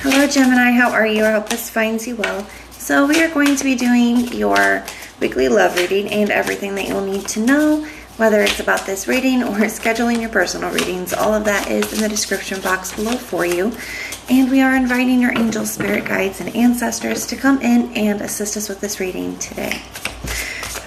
Hello Gemini, how are you? I hope this finds you well. So we are going to be doing your weekly love reading and everything that you'll need to know, whether it's about this reading or scheduling your personal readings. All of that is in the description box below for you. And we are inviting your angels, spirit guides, and ancestors to come in and assist us with this reading today.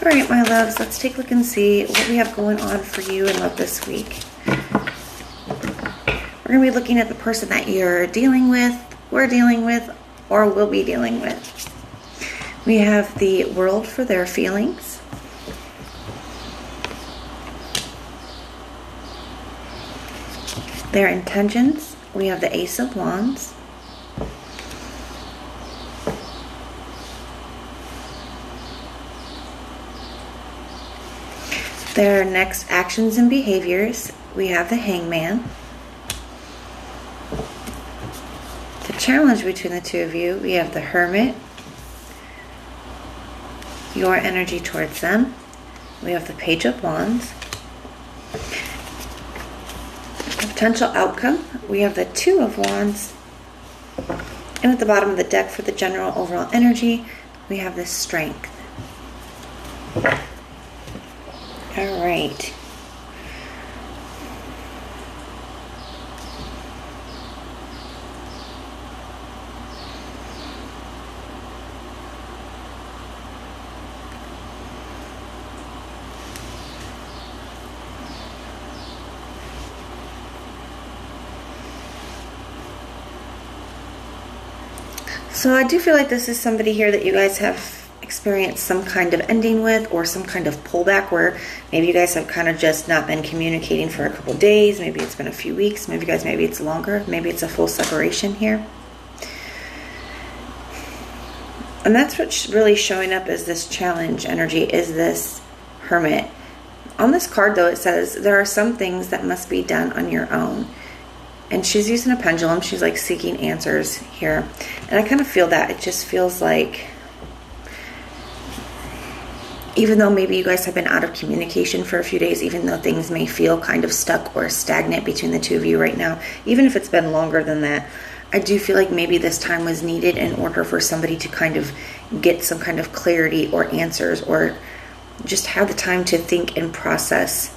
All right, my loves, let's take a look and see what we have going on for you in love this week. We're going to be looking at the person that you're dealing with, we're dealing with, or will be dealing with. We have the World for their feelings. Their intentions. We have the Ace of Wands. Their next actions and behaviors. We have the Hangman. The challenge between the two of you. We have the Hermit. Your energy towards them. We have the Page of Wands. The potential outcome. We have the Two of Wands. And at the bottom of the deck for the general overall energy, we have the Strength. All right. So I do feel like this is somebody here that you guys have experienced some kind of ending with, or some kind of pullback where maybe you guys have kind of just not been communicating for a couple of days. Maybe it's been a few weeks. Maybe it's longer. Maybe it's a full separation here. And that's what's really showing up as this challenge energy, is this Hermit. On this card, though, it says there are some things that must be done on your own. And she's using a pendulum. She's like seeking answers here. And I kind of feel that. It just feels like, even though maybe you guys have been out of communication for a few days, even though things may feel kind of stuck or stagnant between the two of you right now, even if it's been longer than that, I do feel like maybe this time was needed in order for somebody to kind of get some kind of clarity or answers, or just have the time to think and process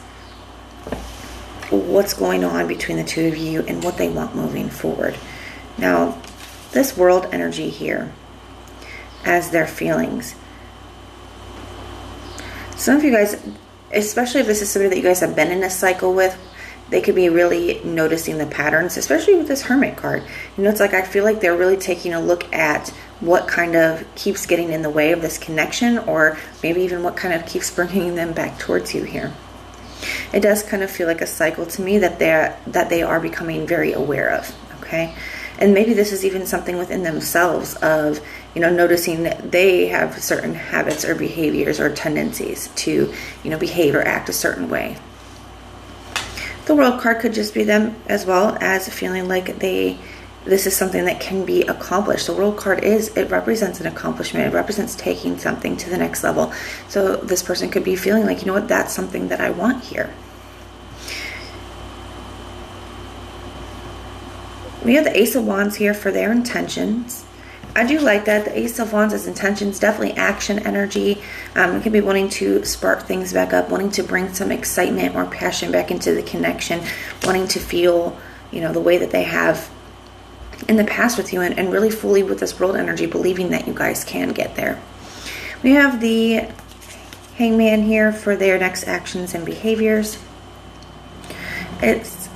what's going on between the two of you and what they want moving forward. Now, this World energy here as their feelings. Some of you guys, especially if this is somebody that you guys have been in a cycle with, they could be really noticing the patterns, especially with this Hermit card. You know, it's like I feel like they're really taking a look at what kind of keeps getting in the way of this connection, or maybe even what kind of keeps bringing them back towards you here. It does kind of feel like a cycle to me that they are becoming very aware of, okay? And maybe this is even something within themselves of, you know, noticing that they have certain habits or behaviors or tendencies to, you know, behave or act a certain way. The World card could just be them as well as feeling like this is something that can be accomplished. The World card it represents an accomplishment. It represents taking something to the next level. So this person could be feeling like, you know what, that's something that I want here. We have the Ace of Wands here for their intentions. I do like that. The Ace of Wands as intentions, definitely action energy. It can be wanting to spark things back up, wanting to bring some excitement or passion back into the connection, wanting to feel, you know, the way that they have in the past with you, and really fully with this World energy, believing that you guys can get there. We have the Hangman here for their next actions and behaviors. It's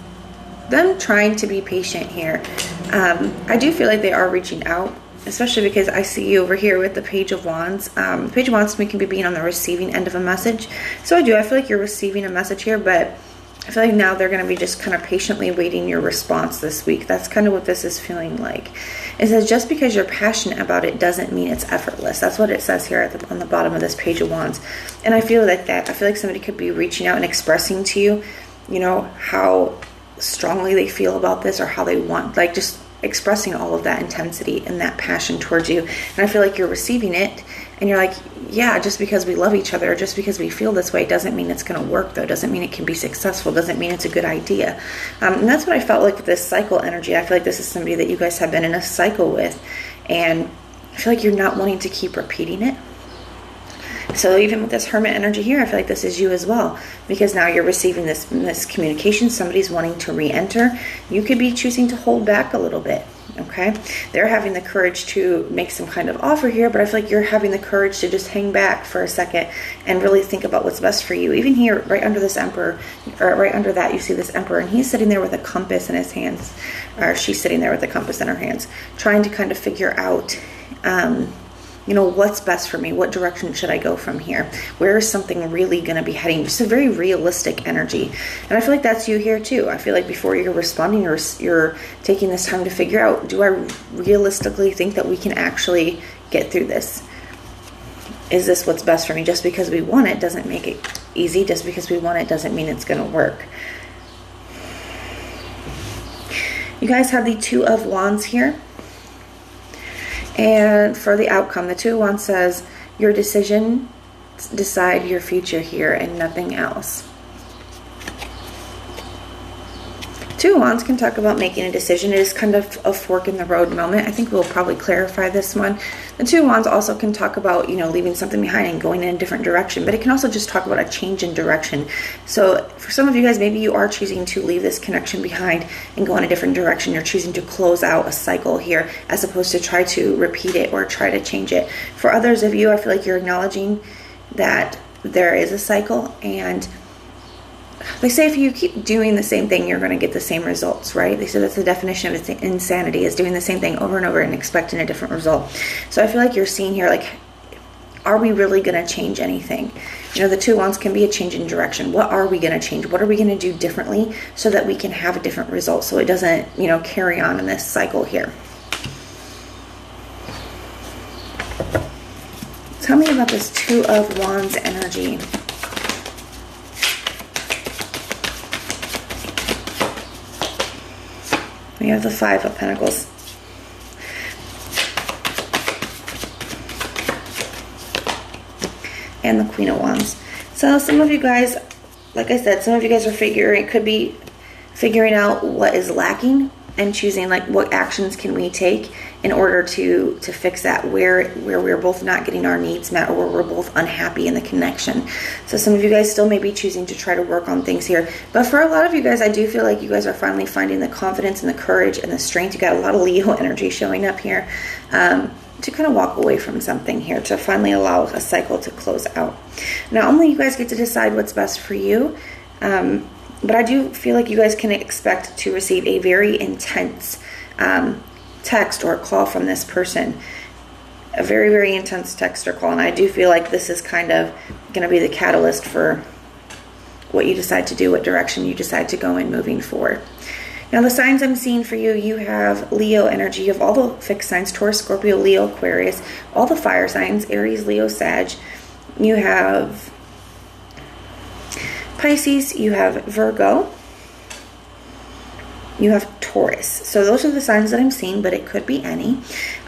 them trying to be patient here. I do feel like they are reaching out, especially because I see you over here with the Page of Wands. The Page of Wands to me can be being on the receiving end of a message. So I feel like you're receiving a message here, but I feel like now they're going to be just kind of patiently waiting your response this week. That's kind of what this is feeling like. It says just because you're passionate about it doesn't mean it's effortless. That's what it says here on the bottom of this Page of Wands. And I feel like that. I feel like somebody could be reaching out and expressing to you, you know, how strongly they feel about this, or how they want, like just expressing all of that intensity and that passion towards you. And I feel like you're receiving it. And you're like, yeah, just because we love each other, or just because we feel this way, doesn't mean it's going to work, though. Doesn't mean it can be successful. Doesn't mean it's a good idea. And that's what I felt like with this cycle energy. I feel like this is somebody that you guys have been in a cycle with. And I feel like you're not wanting to keep repeating it. So even with this Hermit energy here, I feel like this is you as well, because now you're receiving this miscommunication. Somebody's wanting to re-enter. You could be choosing to hold back a little bit, okay? They're having the courage to make some kind of offer here, but I feel like you're having the courage to just hang back for a second and really think about what's best for you. Even here, right under this Emperor, or right under that, you see this Emperor, and he's sitting there with a compass in his hands, or she's sitting there with a compass in her hands, trying to kind of figure out, you know, what's best for me? What direction should I go from here? Where is something really going to be heading? Just a very realistic energy. And I feel like that's you here too. I feel like before you're responding, you're taking this time to figure out, do I realistically think that we can actually get through this? Is this what's best for me? Just because we want it doesn't make it easy. Just because we want it doesn't mean it's going to work. You guys have the Two of Wands here. And for the outcome, the Two of Wands says, your decision, decide your future here and nothing else. Two of Wands can talk about making a decision. It is kind of a fork in the road moment. I think we'll probably clarify this one. The Two of Wands also can talk about, you know, leaving something behind and going in a different direction, but it can also just talk about a change in direction. So for some of you guys, maybe you are choosing to leave this connection behind and go in a different direction. You're choosing to close out a cycle here as opposed to try to repeat it or try to change it. For others of you, I feel like you're acknowledging that there is a cycle, and they say if you keep doing the same thing, you're going to get the same results, right? They say that's the definition of insanity, is doing the same thing over and over and expecting a different result. So I feel like you're seeing here, like, are we really going to change anything? You know, the Two of Wands can be a change in direction. What are we going to change? What are we going to do differently so that we can have a different result, so it doesn't, you know, carry on in this cycle here? Tell me about this Two of Wands energy. We have the Five of Pentacles. And the Queen of Wands. So some of you guys, like I said, some of you guys are could be figuring out what is lacking and choosing, like, what actions can we take in order to fix that, where we're both not getting our needs met, or where we're both unhappy in the connection. So some of you guys still may be choosing to try to work on things here. But for a lot of you guys, I do feel like you guys are finally finding the confidence and the courage and the strength. You got a lot of Leo energy showing up here, to kind of walk away from something here, to finally allow a cycle to close out. Not only you guys get to decide what's best for you, but I do feel like you guys can expect to receive a very intense text or call from this person. A very, very intense text or call. And I do feel like this is kind of going to be the catalyst for what you decide to do, what direction you decide to go in moving forward. Now, the signs I'm seeing for you, you have Leo energy. You have all the fixed signs: Taurus, Scorpio, Leo, Aquarius, all the fire signs: Aries, Leo, Sag. You have Pisces, you have Virgo, you have Taurus. So those are the signs that I'm seeing, but it could be any.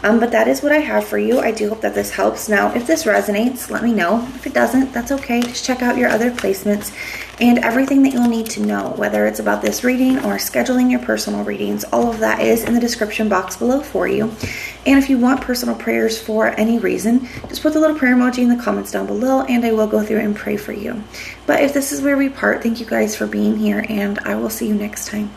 But that is what I have for you. I do hope that this helps. Now, if this resonates, let me know. If it doesn't, that's okay. Just check out your other placements and everything that you'll need to know, whether it's about this reading or scheduling your personal readings. All of that is in the description box below for you. And if you want personal prayers for any reason, just put the little prayer emoji in the comments down below, and I will go through and pray for you. But if this is where we part, thank you guys for being here, and I will see you next time.